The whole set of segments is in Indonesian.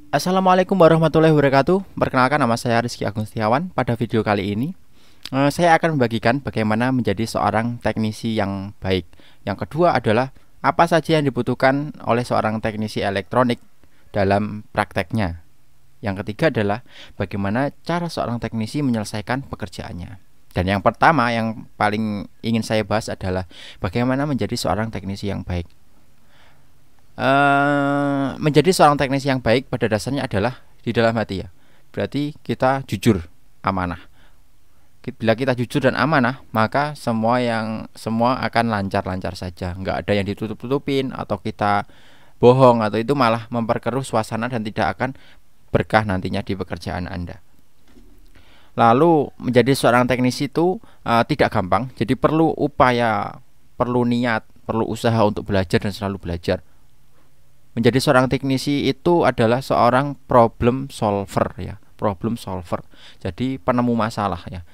Assalamualaikum warahmatullahi wabarakatuh. Perkenalkan, nama saya Rizky Agung Setiawan. Pada video kali ini saya akan membagikan bagaimana menjadi seorang teknisi yang baik. Yang kedua adalah apa saja yang dibutuhkan oleh seorang teknisi elektronik dalam prakteknya. Yang ketiga adalah bagaimana cara seorang teknisi menyelesaikan pekerjaannya. Dan yang pertama yang paling ingin saya bahas adalah bagaimana menjadi seorang teknisi yang baik. Menjadi seorang teknisi yang baik pada dasarnya adalah di dalam hati ya. Berarti kita jujur, amanah. Bila kita jujur dan amanah, maka semua akan lancar-lancar saja. Nggak ada yang ditutup-tutupin atau kita bohong, atau itu malah memperkeruh suasana dan tidak akan berkah nantinya di pekerjaan Anda. Lalu menjadi seorang teknisi itu tidak gampang. Jadi perlu upaya, perlu niat, perlu usaha untuk belajar dan selalu belajar. Menjadi seorang teknisi itu adalah seorang problem solver ya, problem solver. Jadi penemu masalah ya.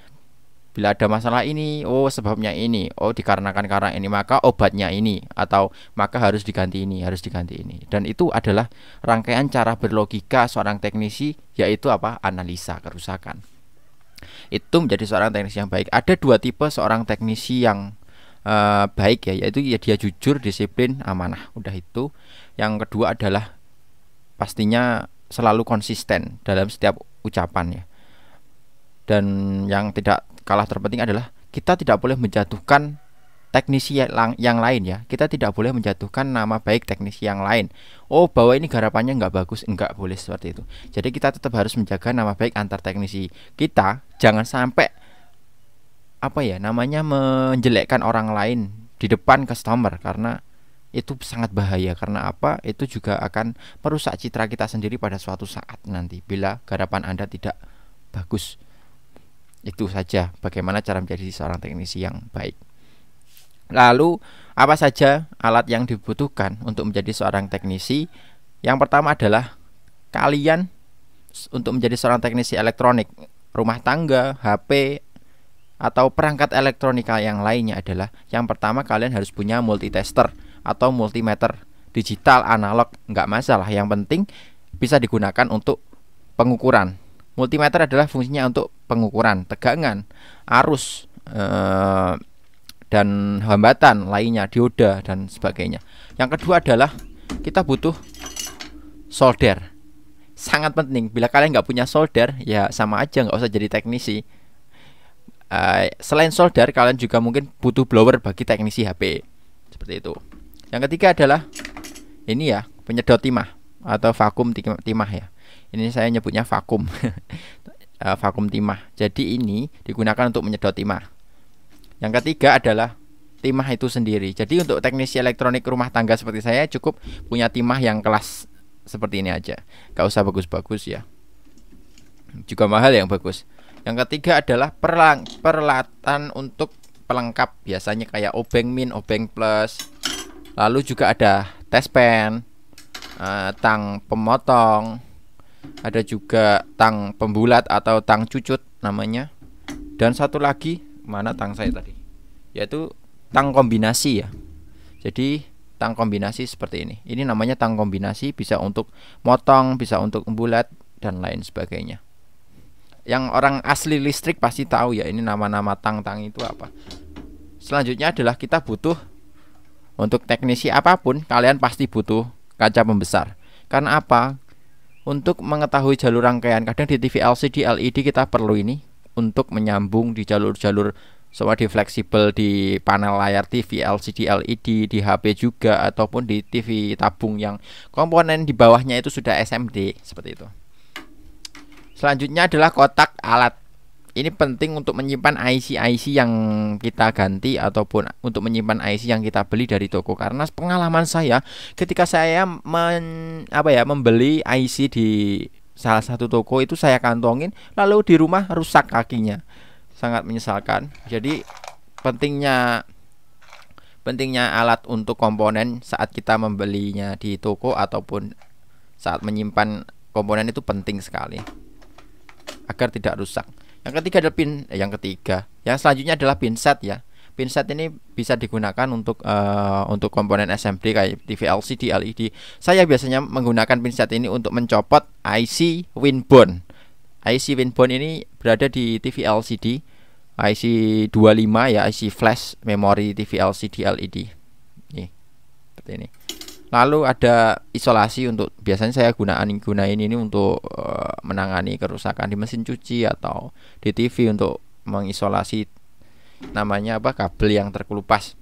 Bila ada masalah ini, oh sebabnya ini, oh dikarenakan karena ini, maka obatnya ini, atau maka harus diganti ini, harus diganti ini. Dan itu adalah rangkaian cara berlogika seorang teknisi, yaitu apa? Analisa kerusakan. Itu menjadi seorang teknisi yang baik. Ada dua tipe seorang teknisi yang baik ya, yaitu ya dia jujur, disiplin, amanah. Udah itu. Yang kedua adalah pastinya selalu konsisten dalam setiap ucapan ya. Dan yang tidak kalah terpenting adalah kita tidak boleh menjatuhkan teknisi yang lain ya. Kita tidak boleh menjatuhkan nama baik teknisi yang lain. Oh, bahwa ini garapannya nggak bagus, nggak boleh seperti itu. Jadi kita tetap harus menjaga nama baik antar teknisi kita. Jangan sampai namanya menjelekkan orang lain di depan customer, karena itu sangat bahaya. Karena apa? Itu juga akan merusak citra kita sendiri pada suatu saat nanti bila garapan Anda tidak bagus. Itu saja bagaimana cara menjadi seorang teknisi yang baik. Lalu apa saja alat yang dibutuhkan untuk menjadi seorang teknisi? Yang pertama adalah kalian untuk menjadi seorang teknisi elektronik rumah tangga, HP, atau perangkat elektronika yang lainnya adalah yang pertama kalian harus punya multitester atau multimeter digital, analog, nggak masalah. Yang penting bisa digunakan untuk pengukuran. Multimeter adalah fungsinya untuk pengukuran tegangan, arus, dan hambatan lainnya, dioda dan sebagainya. Yang kedua adalah kita butuh solder. Sangat penting. Bila kalian nggak punya solder, ya sama aja nggak usah jadi teknisi. Selain solder, kalian juga mungkin butuh blower bagi teknisi HP. Seperti itu. Yang ketiga adalah ini ya, penyedot timah atau vakum timah ya. Ini saya nyebutnya vakum. Vakum timah. Jadi ini digunakan untuk menyedot timah. Yang ketiga adalah timah itu sendiri. Jadi untuk teknisi elektronik rumah tangga seperti saya cukup punya timah yang kelas seperti ini aja. Gak usah bagus-bagus ya. Juga mahal yang bagus. Yang ketiga adalah peralatan untuk pelengkap, biasanya kayak obeng min, obeng plus. Lalu juga ada test pen, tang pemotong, ada juga tang pembulat atau tang cucut namanya. Dan satu lagi, mana tang saya tadi? Yaitu tang kombinasi ya. Jadi tang kombinasi seperti ini. Ini namanya tang kombinasi, bisa untuk motong, bisa untuk pembulat dan lain sebagainya. Yang orang asli listrik pasti tahu ya, ini nama-nama tang-tang itu apa. Selanjutnya adalah kita butuh, untuk teknisi apapun kalian pasti butuh kaca pembesar. Karena apa? Untuk mengetahui jalur rangkaian. Kadang di TV LCD LED kita perlu ini untuk menyambung di jalur-jalur, semua di fleksibel di panel layar TV LCD LED, di HP juga, ataupun di TV tabung yang komponen di bawahnya itu sudah SMD seperti itu. Selanjutnya adalah kotak alat. Ini penting untuk menyimpan IC-IC yang kita ganti ataupun untuk menyimpan IC yang kita beli dari toko. Karena pengalaman saya ketika saya membeli IC di salah satu toko itu, saya kantongin lalu di rumah rusak kakinya. Sangat menyesalkan. Jadi pentingnya alat untuk komponen saat kita membelinya di toko ataupun saat menyimpan komponen itu penting sekali agar tidak rusak. Yang ketiga adalah yang selanjutnya adalah pinset ya. Pinset ini bisa digunakan untuk komponen SMD kayak TV LCD, LED. Saya biasanya menggunakan pinset ini untuk mencopot IC Winbond. IC Winbond ini berada di TV LCD, IC 25 ya, IC flash memori TV LCD LED. Nih, seperti ini. Lalu ada isolasi untuk, biasanya saya gunain ini untuk menangani kerusakan di mesin cuci atau di TV untuk mengisolasi namanya apa, kabel yang terkelupas.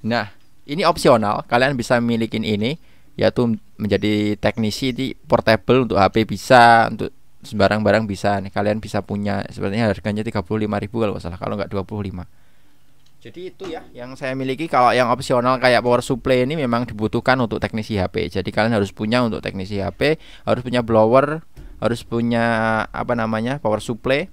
Nah, ini opsional, kalian bisa milikin ini, yaitu menjadi teknisi di portable untuk HP bisa, untuk sembarang barang bisa nih, kalian bisa punya. Sebenarnya harganya 35.000 kalau nggak salah, kalau nggak 25. Jadi itu ya yang saya miliki. Kalau yang opsional kayak power supply ini memang dibutuhkan untuk teknisi HP. Jadi kalian harus punya untuk teknisi HP, harus punya blower, harus punya apa namanya, power supply.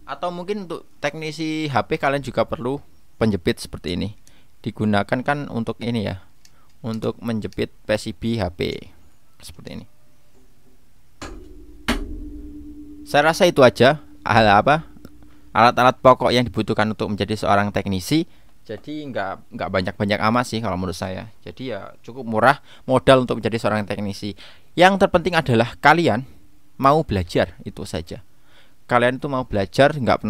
Atau mungkin untuk teknisi HP kalian juga perlu penjepit seperti ini. Digunakan kan untuk ini ya, untuk menjepit PCB HP seperti ini. Saya rasa itu aja alat-alat pokok yang dibutuhkan untuk menjadi seorang teknisi. Jadi nggak banyak-banyak amat sih kalau menurut saya. Jadi ya cukup murah modal untuk menjadi seorang teknisi. Yang terpenting adalah kalian mau belajar, itu saja. Kalian itu mau belajar, nggak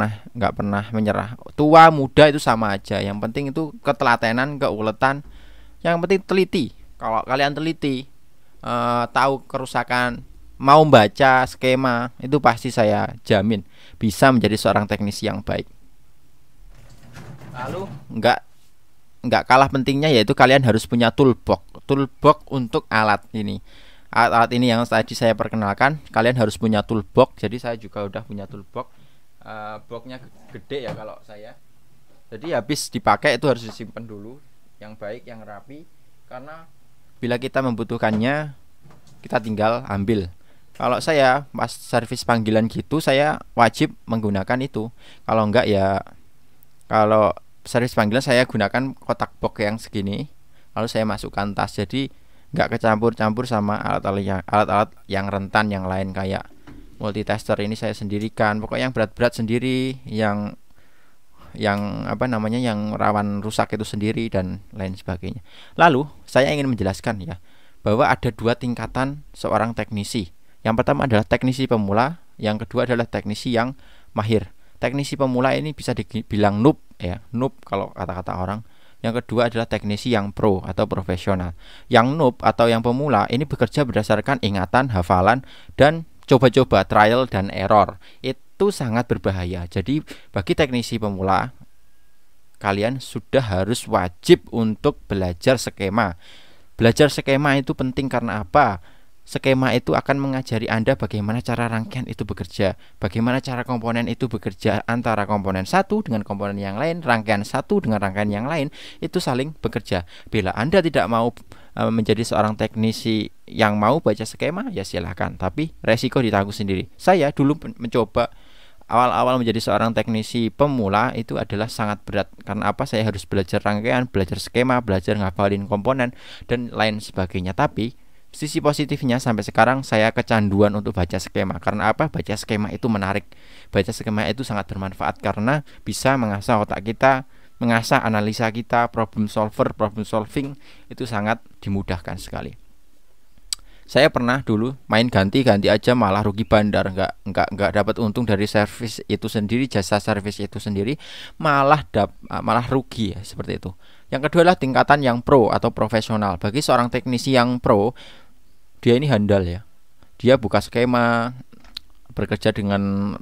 pernah menyerah. Tua muda itu sama aja. Yang penting itu ketelatenan, keuletan. Yang penting teliti. Kalau kalian teliti, tahu kerusakan, mau baca skema, itu pasti saya jamin bisa menjadi seorang teknisi yang baik. Lalu nggak kalah pentingnya yaitu kalian harus punya toolbox untuk alat ini. Alat ini yang tadi saya perkenalkan, kalian harus punya toolbox. Jadi saya juga udah punya toolbox. Boxnya gede ya kalau saya. Jadi habis dipakai itu harus disimpan dulu, yang baik, yang rapi, karena bila kita membutuhkannya kita tinggal ambil. Kalau saya pas servis panggilan gitu, saya wajib menggunakan itu. Kalau enggak ya, kalau servis panggilan saya gunakan kotak box yang segini, lalu saya masukkan tas. Jadi enggak kecampur-campur sama alat-alat yang rentan yang lain, kayak multitester ini saya sendirikan. Pokoknya yang berat-berat sendiri, yang apa namanya, yang rawan rusak itu sendiri, dan lain sebagainya. Lalu saya ingin menjelaskan ya, bahwa ada dua tingkatan seorang teknisi. Yang pertama adalah teknisi pemula, yang kedua adalah teknisi yang mahir. Teknisi pemula ini bisa dibilang noob ya, noob kalau kata-kata orang. Yang kedua adalah teknisi yang pro atau profesional. Yang noob atau yang pemula ini bekerja berdasarkan ingatan, hafalan, dan coba-coba, trial dan error. Itu sangat berbahaya. Jadi bagi teknisi pemula, kalian sudah harus wajib untuk belajar skema. Belajar skema itu penting karena apa? Skema itu akan mengajari Anda bagaimana cara rangkaian itu bekerja, bagaimana cara komponen itu bekerja antara komponen satu dengan komponen yang lain, rangkaian satu dengan rangkaian yang lain, itu saling bekerja. Bila Anda tidak mau menjadi seorang teknisi yang mau baca skema, ya silahkan, tapi resiko ditanggung sendiri. Saya dulu mencoba awal-awal menjadi seorang teknisi pemula, itu adalah sangat berat. Karena apa? Saya harus belajar rangkaian, belajar skema, belajar ngafalin komponen, dan lain sebagainya. Tapi sisi positifnya sampai sekarang saya kecanduan untuk baca skema. Karena apa? Baca skema itu menarik. Baca skema itu sangat bermanfaat karena bisa mengasah otak kita, mengasah analisa kita, problem solving itu sangat dimudahkan sekali. Saya pernah dulu main ganti-ganti aja malah rugi bandar, nggak dapat untung dari servis itu sendiri, jasa servis itu sendiri, malah rugi ya, seperti itu. Yang kedua adalah tingkatan yang pro atau profesional. Bagi seorang teknisi yang pro, dia ini handal ya. Dia buka skema, bekerja dengan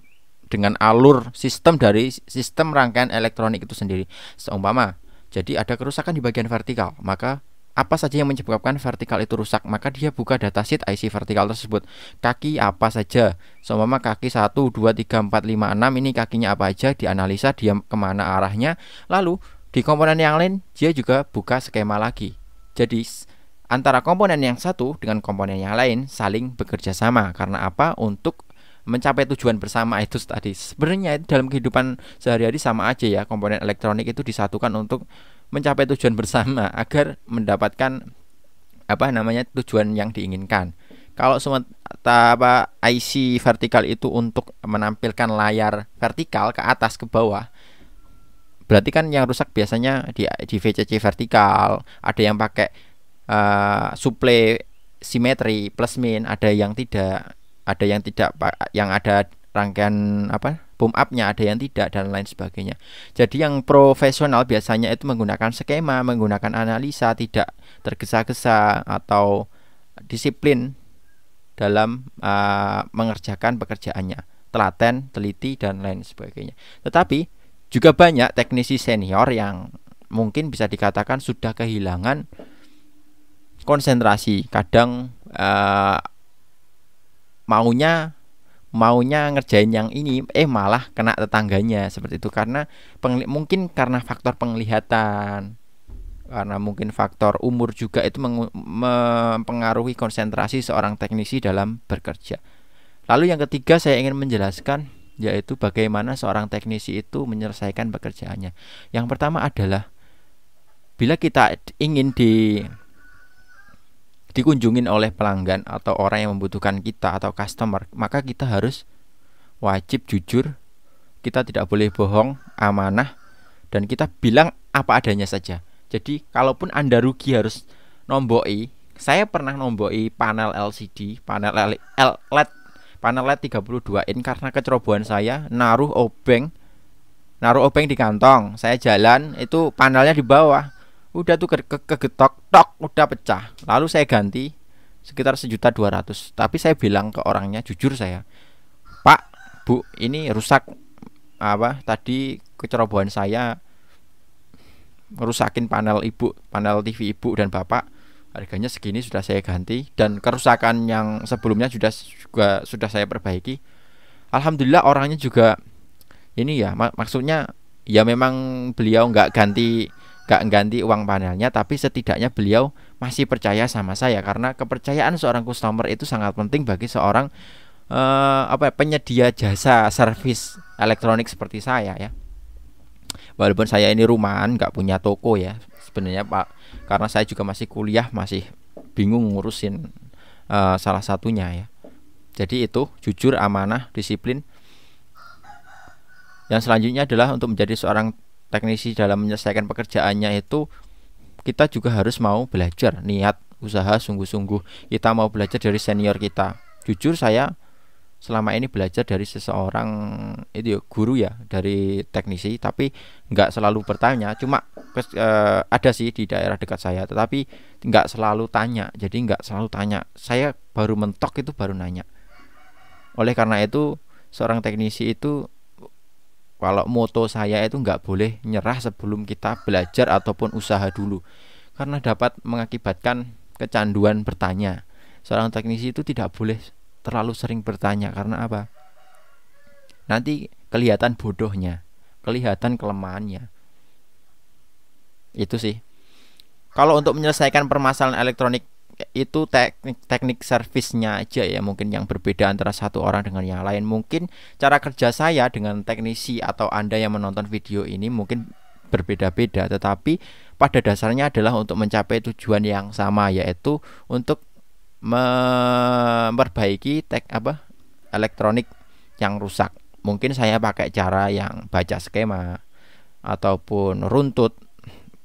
alur sistem dari sistem rangkaian elektronik itu sendiri. Seumpama, jadi ada kerusakan di bagian vertikal, maka apa saja yang menyebabkan vertikal itu rusak, maka dia buka datasheet IC vertikal tersebut. Kaki apa saja, seumpama kaki 1, 2, 3, 4, 5, 6, ini kakinya apa aja, dianalisa dia kemana arahnya. Lalu di komponen yang lain dia juga buka skema lagi. Jadi antara komponen yang satu dengan komponen yang lain saling bekerja sama. Karena apa? Untuk mencapai tujuan bersama itu tadi. Sebenarnya dalam kehidupan sehari-hari sama aja ya, komponen elektronik itu disatukan untuk mencapai tujuan bersama agar mendapatkan apa namanya, tujuan yang diinginkan. Kalau IC vertikal itu untuk menampilkan layar vertikal ke atas ke bawah, berarti kan yang rusak biasanya di VCC vertikal. Ada yang pakai suplai simetri plus min, ada yang tidak, yang ada rangkaian pump up-nya, ada yang tidak, dan lain sebagainya. Jadi yang profesional biasanya itu menggunakan skema, menggunakan analisa, tidak tergesa-gesa atau disiplin dalam mengerjakan pekerjaannya, telaten, teliti, dan lain sebagainya. Tetapi juga banyak teknisi senior yang mungkin bisa dikatakan sudah kehilangan konsentrasi. Kadang maunya ngerjain yang ini, malah kena tetangganya seperti itu, karena mungkin karena faktor penglihatan, karena mungkin faktor umur juga itu mempengaruhi konsentrasi seorang teknisi dalam bekerja. Lalu yang ketiga saya ingin menjelaskan, yaitu bagaimana seorang teknisi itu menyelesaikan pekerjaannya. Yang pertama adalah bila kita ingin dikunjungin oleh pelanggan atau orang yang membutuhkan kita atau customer, maka kita harus wajib jujur, kita tidak boleh bohong, amanah, dan kita bilang apa adanya saja. Jadi kalaupun Anda rugi harus nomboi, saya pernah nomboi panel LCD, panel LED 32 in karena kecerobohan saya naruh obeng di kantong. Saya jalan, itu panelnya di bawah. Udah tuh kegetok, tok, udah pecah. Lalu saya ganti sekitar 1.200.000. Tapi saya bilang ke orangnya, jujur saya, Pak, Bu, ini rusak, tadi kecerobohan saya merusakin panel TV ibu dan bapak. Harganya segini, sudah saya ganti, dan kerusakan yang sebelumnya sudah saya perbaiki. Alhamdulillah orangnya juga ini ya, maksudnya ya memang beliau nggak ganti uang panelnya, tapi setidaknya beliau masih percaya sama saya, karena kepercayaan seorang customer itu sangat penting bagi seorang penyedia jasa servis elektronik seperti saya ya. Walaupun saya ini rumahan, nggak punya toko ya sebenarnya Pak, karena saya juga masih kuliah, masih bingung ngurusin salah satunya ya. Jadi itu jujur, amanah, disiplin. Yang selanjutnya adalah untuk menjadi seorang teknisi dalam menyelesaikan pekerjaannya itu kita juga harus mau belajar, niat, usaha sungguh-sungguh. Kita mau belajar dari senior kita. Jujur saya selama ini belajar dari seseorang itu guru ya, dari teknisi, tapi nggak selalu bertanya. Cuma ada sih di daerah dekat saya, tetapi nggak selalu tanya. Jadi nggak selalu tanya, saya baru mentok itu baru nanya. Oleh karena itu seorang teknisi itu, kalau moto saya itu nggak boleh nyerah sebelum kita belajar ataupun usaha dulu, karena dapat mengakibatkan kecanduan bertanya. Seorang teknisi itu tidak boleh terlalu sering bertanya, karena apa? Nanti kelihatan bodohnya, kelihatan kelemahannya. Itu sih. Kalau untuk menyelesaikan permasalahan elektronik itu teknik servisnya aja ya mungkin yang berbeda antara satu orang dengan yang lain. Mungkin cara kerja saya dengan teknisi atau Anda yang menonton video ini mungkin berbeda-beda, tetapi pada dasarnya adalah untuk mencapai tujuan yang sama, yaitu untuk memperbaiki elektronik yang rusak. Mungkin saya pakai cara yang baca skema ataupun runtut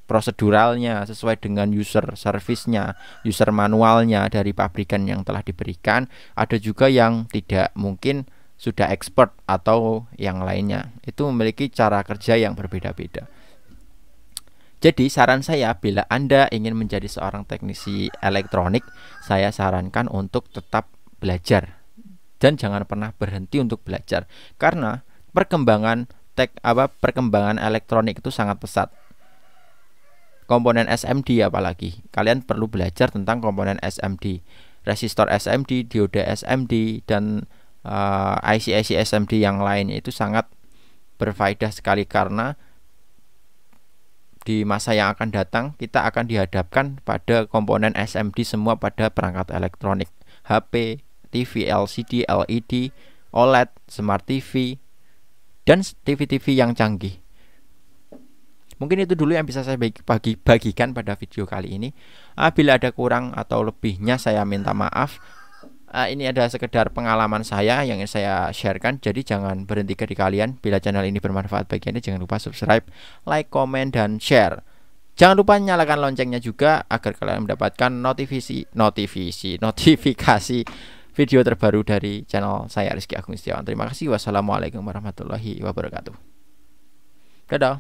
proseduralnya sesuai dengan user service-nya, user manualnya dari pabrikan yang telah diberikan. Ada juga yang tidak, mungkin sudah expert atau yang lainnya. Itu memiliki cara kerja yang berbeda-beda. Jadi saran saya, bila Anda ingin menjadi seorang teknisi elektronik, saya sarankan untuk tetap belajar dan jangan pernah berhenti untuk belajar, karena perkembangan elektronik itu sangat pesat. Komponen SMD apalagi, kalian perlu belajar tentang komponen SMD, resistor SMD, dioda SMD, dan IC-IC SMD yang lain. Itu sangat berfaedah sekali, karena di masa yang akan datang kita akan dihadapkan pada komponen SMD semua pada perangkat elektronik, HP, TV, LCD, LED, OLED, Smart TV, dan TV-TV yang canggih. Mungkin itu dulu yang bisa saya bagikan pada video kali ini. Bila ada kurang atau lebihnya saya minta maaf. Ini ada sekedar pengalaman saya yang ingin saya sharekan. Jadi jangan berhenti di kalian. Bila channel ini bermanfaat bagi Anda, jangan lupa subscribe, like, komen, dan share. Jangan lupa nyalakan loncengnya juga agar kalian mendapatkan notifikasi video terbaru dari channel saya Rizky Agung Setiawan. Terima kasih. Wassalamualaikum warahmatullahi wabarakatuh. Dadah.